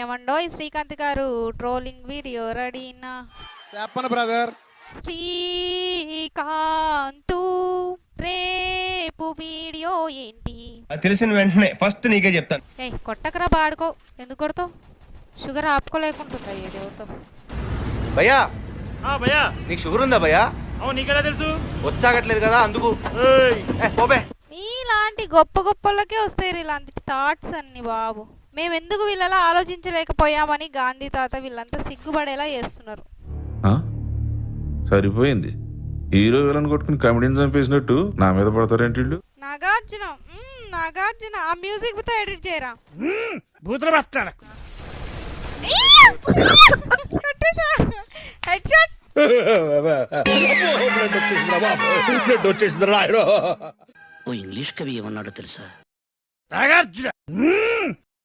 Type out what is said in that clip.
ఏమండో ఈ శ్రీకాంత్ గారు ట్రోలింగ్ వీడియో రెడీనా? చెప్పను బ్రదర్. శ్రీకాంతు రేపు వీడియో ఏంటి? తెలిసిన వెంటనే ఫస్ట్ నీకే చెప్తాను. కొట్టకరా బాడుకో. ఎందుకు కొడతావు? షుగర్ ఆపుకోలేకుంటుందా ఏ దేవతో? భయ్యా భయ్యా నీకు షుగర్ ఉందా భయ్యా? అవును, నీకెలా తెలుసు? వచ్చాగట్లేదు కదా అందుకు. పోబే. మీలాంటి గొప్ప గొప్పలకే వస్తాయి ఇలాంటి థాట్స్ అన్ని బాబు. మేము ఎందుకు వీళ్ళలా ఆలోచించలేకపోయామని గాంధీ తాత వీళ్ళంతా సిగ్గుపడేలా చేస్తున్నారు. సరిపోయింది. హీరో విలన్ కొట్టుకుని కమెడీని చంపేసినట్టు నా మీద పడతారేంటి వీళ్ళు? నాగార్జున నాగార్జున ఆ మ్యూజిక్ తో ఎడిట్ చేయరా? భూతులు పట్టాడు. Head shot. ఓ ఇంగ్లీష్ కవి ఏమన్నాడో తెలుసా? నాగార్జున